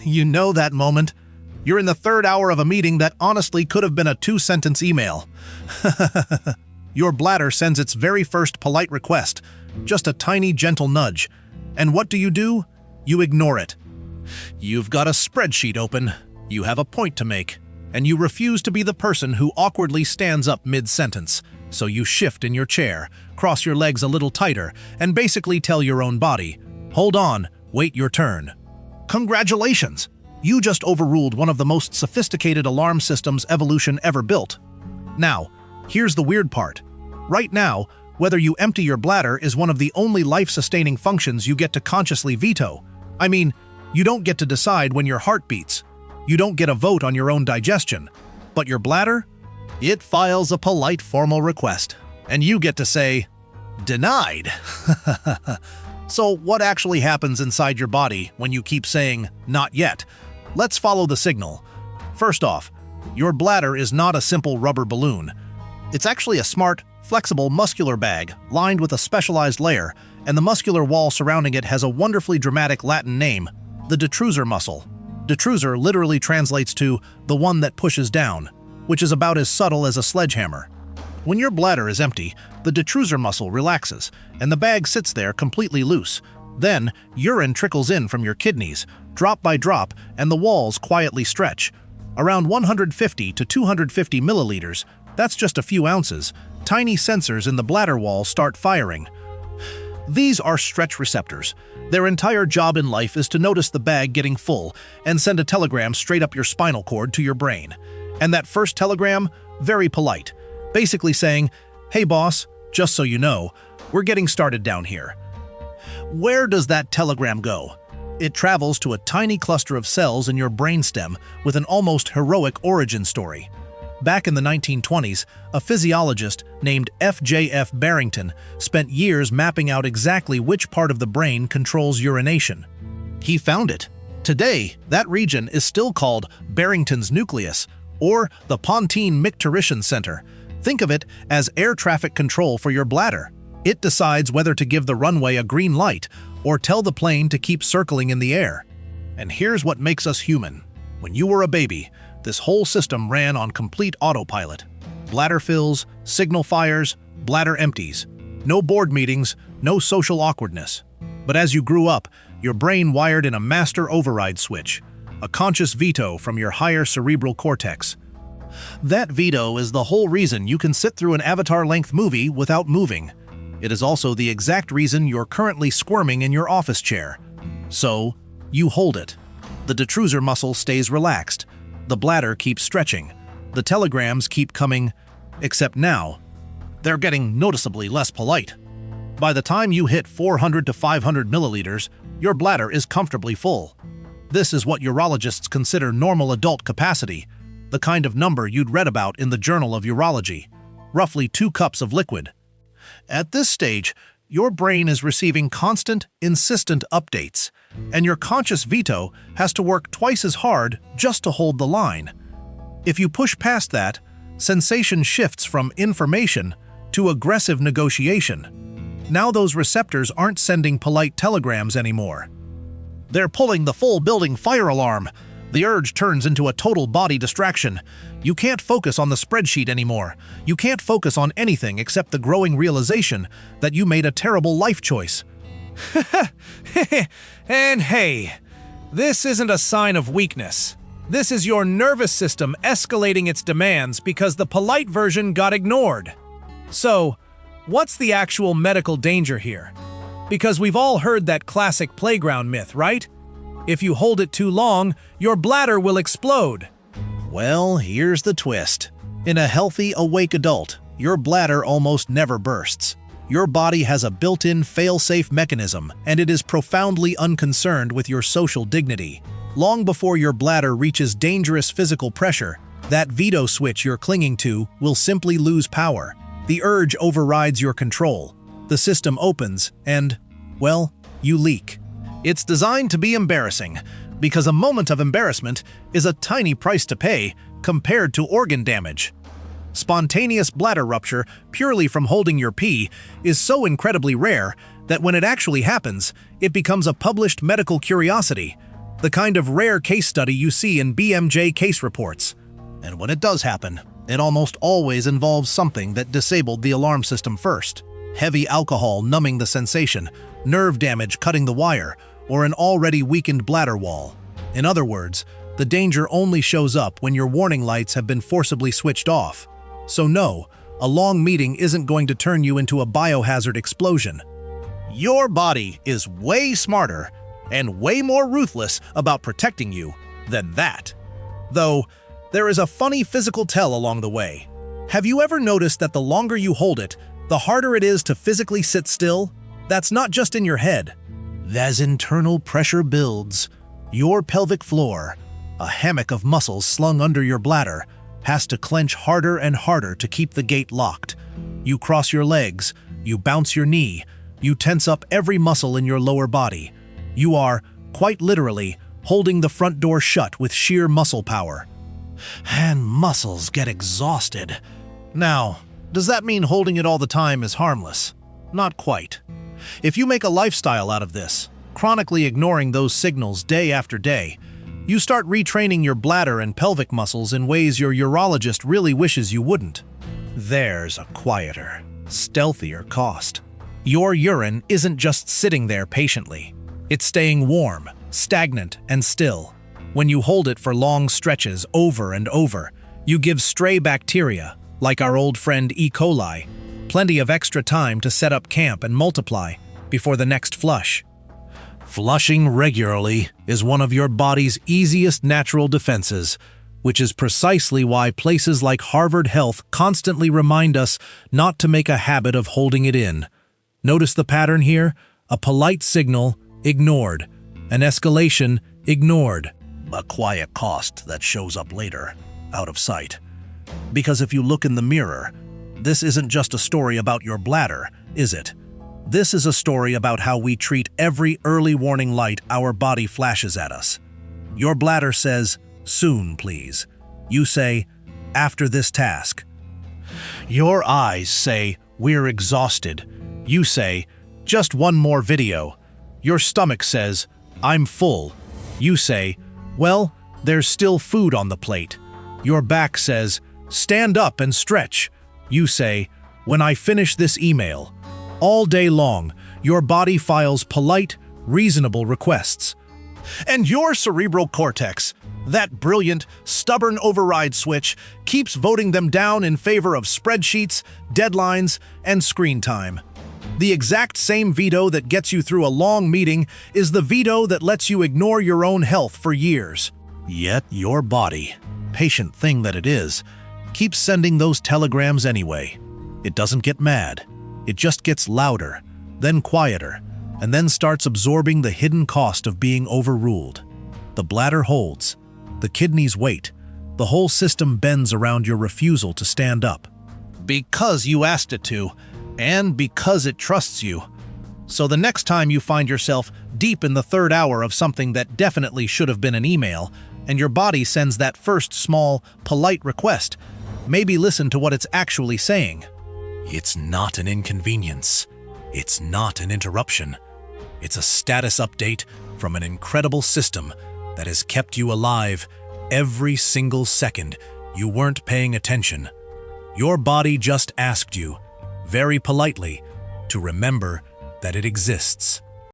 You know that moment. You're in the third hour of a meeting that honestly could have been a 2-sentence email. Your bladder sends its very first polite request, just a tiny gentle nudge. And what do? You ignore it. You've got a spreadsheet open, you have a point to make, and you refuse to be the person who awkwardly stands up mid-sentence. So you shift in your chair, cross your legs a little tighter, and basically tell your own body, "Hold on, wait your turn." Congratulations! You just overruled one of the most sophisticated alarm systems evolution ever built. Now, here's the weird part. Right now, whether you empty your bladder is one of the only life-sustaining functions you get to consciously veto. I mean, you don't get to decide when your heart beats. You don't get a vote on your own digestion. But your bladder? It files a polite formal request. And you get to say, "Denied." So what actually happens inside your body when you keep saying, "Not yet"? Let's follow the signal. First off, your bladder is not a simple rubber balloon. It's actually a smart, flexible muscular bag lined with a specialized layer, and the muscular wall surrounding it has a wonderfully dramatic Latin name, the detrusor muscle. Detrusor literally translates to the one that pushes down, which is about as subtle as a sledgehammer. When your bladder is empty, the detrusor muscle relaxes, and the bag sits there completely loose. Then, urine trickles in from your kidneys, drop by drop, and the walls quietly stretch. Around 150 to 250 milliliters, that's just a few ounces, tiny sensors in the bladder wall start firing. These are stretch receptors. Their entire job in life is to notice the bag getting full and send a telegram straight up your spinal cord to your brain. And that first telegram, very polite, basically saying, "Hey boss, just so you know, we're getting started down here." Where does that telegram go? It travels to a tiny cluster of cells in your brainstem with an almost heroic origin story. Back in the 1920s, a physiologist named F.J.F. Barrington spent years mapping out exactly which part of the brain controls urination. He found it. Today, that region is still called Barrington's nucleus, or the Pontine Micturition Center. Think of it as air traffic control for your bladder. It decides whether to give the runway a green light or tell the plane to keep circling in the air. And here's what makes us human. When you were a baby, this whole system ran on complete autopilot. Bladder fills, signal fires, bladder empties. No board meetings, no social awkwardness. But as you grew up, your brain wired in a master override switch, a conscious veto from your higher cerebral cortex. That veto is the whole reason you can sit through an Avatar-length movie without moving. It is also the exact reason you're currently squirming in your office chair. So, you hold it. The detrusor muscle stays relaxed. The bladder keeps stretching. The telegrams keep coming, except now, they're getting noticeably less polite. By the time you hit 400 to 500 milliliters, your bladder is comfortably full. This is what urologists consider normal adult capacity, the kind of number you'd read about in the Journal of Urology. Roughly 2 cups of liquid. At this stage, your brain is receiving constant, insistent updates, and your conscious veto has to work twice as hard just to hold the line. If you push past that, sensation shifts from information to aggressive negotiation. Now those receptors aren't sending polite telegrams anymore. They're pulling the full building fire alarm. The urge turns into a total body distraction. You can't focus on the spreadsheet anymore. You can't focus on anything except the growing realization that you made a terrible life choice. And hey, this isn't a sign of weakness. This is your nervous system escalating its demands because the polite version got ignored. So, what's the actual medical danger here? Because we've all heard that classic playground myth, right? If you hold it too long, your bladder will explode. Well, here's the twist. In a healthy, awake adult, your bladder almost never bursts. Your body has a built-in fail-safe mechanism, and it is profoundly unconcerned with your social dignity. Long before your bladder reaches dangerous physical pressure, that veto switch you're clinging to will simply lose power. The urge overrides your control. The system opens, and, well, you leak. It's designed to be embarrassing, because a moment of embarrassment is a tiny price to pay compared to organ damage. Spontaneous bladder rupture, purely from holding your pee, is so incredibly rare that when it actually happens, it becomes a published medical curiosity. The kind of rare case study you see in BMJ Case Reports. And when it does happen, it almost always involves something that disabled the alarm system first. Heavy alcohol numbing the sensation, nerve damage cutting the wire, or an already weakened bladder wall. In other words, the danger only shows up when your warning lights have been forcibly switched off. So no, a long meeting isn't going to turn you into a biohazard explosion. Your body is way smarter and way more ruthless about protecting you than that. Though, there is a funny physical tell along the way. Have you ever noticed that the longer you hold it, the harder it is to physically sit still? That's not just in your head. As internal pressure builds, your pelvic floor, a hammock of muscles slung under your bladder, has to clench harder and harder to keep the gate locked. You cross your legs, you bounce your knee, you tense up every muscle in your lower body. You are, quite literally, holding the front door shut with sheer muscle power. And muscles get exhausted. Now, does that mean holding it all the time is harmless? Not quite. If you make a lifestyle out of this, chronically ignoring those signals day after day, you start retraining your bladder and pelvic muscles in ways your urologist really wishes you wouldn't. There's a quieter, stealthier cost. Your urine isn't just sitting there patiently. It's staying warm, stagnant, and still. When you hold it for long stretches over and over, you give stray bacteria, like our old friend E. coli, plenty of extra time to set up camp and multiply before the next flush. Flushing regularly is one of your body's easiest natural defenses, which is precisely why places like Harvard Health constantly remind us not to make a habit of holding it in. Notice the pattern here? A polite signal, ignored. An escalation, ignored. A quiet cost that shows up later, out of sight. Because if you look in the mirror, this isn't just a story about your bladder, is it? This is a story about how we treat every early warning light our body flashes at us. Your bladder says, "Soon, please." You say, "After this task." Your eyes say, "We're exhausted." You say, "Just one more video." Your stomach says, "I'm full." You say, "Well, there's still food on the plate." Your back says, "Stand up and stretch." You say, "When I finish this email." All day long, your body files polite, reasonable requests. And your cerebral cortex, that brilliant, stubborn override switch, keeps voting them down in favor of spreadsheets, deadlines, and screen time. The exact same veto that gets you through a long meeting is the veto that lets you ignore your own health for years. Yet your body, patient thing that it is, keeps sending those telegrams anyway. It doesn't get mad. It just gets louder, then quieter, and then starts absorbing the hidden cost of being overruled. The bladder holds. The kidneys wait. The whole system bends around your refusal to stand up. Because you asked it to, and because it trusts you. So the next time you find yourself deep in the third hour of something that definitely should have been an email, and your body sends that first small, polite request, maybe listen to what it's actually saying. It's not an inconvenience. It's not an interruption. It's a status update from an incredible system that has kept you alive every single second you weren't paying attention. Your body just asked you, very politely, to remember that it exists.